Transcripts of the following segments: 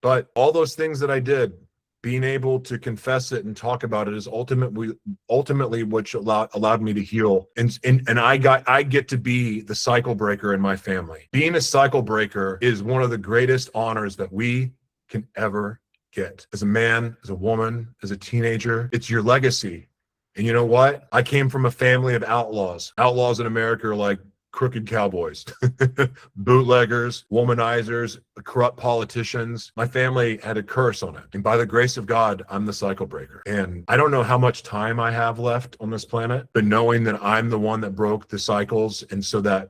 But all those things that I did, being able to confess it and talk about it is ultimately which allowed me to heal. And I get to be the cycle breaker in my family. Being a cycle breaker is one of the greatest honors that we can ever get. As a man, as a woman, as a teenager, it's your legacy. And you know what? I came from a family of outlaws. Outlaws in America are like crooked cowboys, bootleggers, womanizers, corrupt politicians. My family had a curse on it. And by the grace of God, I'm the cycle breaker. And I don't know how much time I have left on this planet, but knowing that I'm the one that broke the cycles and so that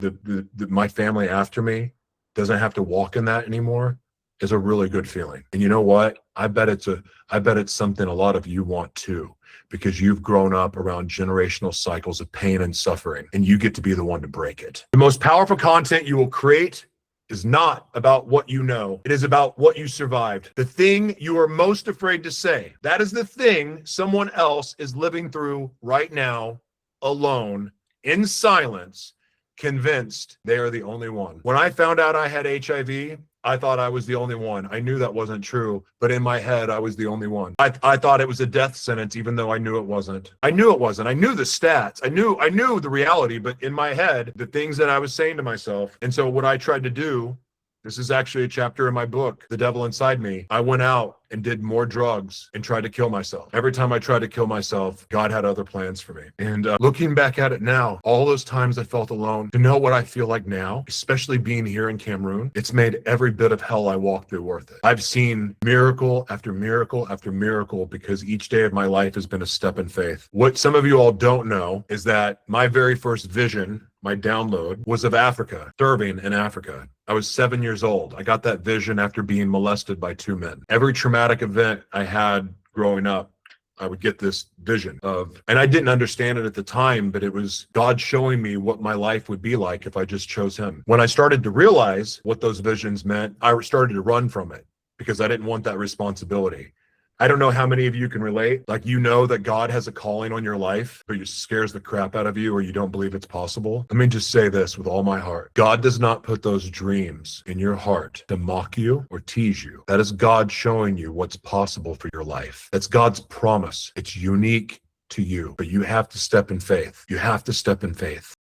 my family after me doesn't have to walk in that anymore is a really good feeling. And you know what? I bet it's something a lot of you want too, because you've grown up around generational cycles of pain and suffering, and you get to be the one to break it. The most powerful content you will create is not about what you know. It is about what you survived. The thing you are most afraid to say. That is the thing someone else is living through right now, alone, in silence, convinced they are the only one. When I found out I had HIV, I thought I was the only one. I knew that wasn't true, but in my head, I was the only one. I thought it was a death sentence, even though I knew it wasn't. I knew it wasn't. I knew the stats. I knew the reality, but in my head, the things that I was saying to myself. And so what I tried to do, this is actually a chapter in my book, The Devil Inside Me. I went out and did more drugs and tried to kill myself. Every time I tried to kill myself, God had other plans for me. And looking back at it now, all those times I felt alone, to know what I feel like now, especially being here in Cameroon, it's made every bit of hell I walked through worth it. I've seen miracle after miracle after miracle because each day of my life has been a step in faith. What some of you all don't know is that my very first vision, my download, was of Africa, serving in Africa. I was 7 years old. I got that vision after being molested by 2 men. Every traumatic event I had growing up, I would get this vision of, and I didn't understand it at the time, but it was God showing me what my life would be like if I just chose him. When I started to realize what those visions meant, I started to run from it because I didn't want that responsibility. I don't know how many of you can relate. Like, you know that God has a calling on your life, but it scares the crap out of you or you don't believe it's possible. Let me just say this with all my heart. God does not put those dreams in your heart to mock you or tease you. That is God showing you what's possible for your life. That's God's promise. It's unique to you, but you have to step in faith. You have to step in faith.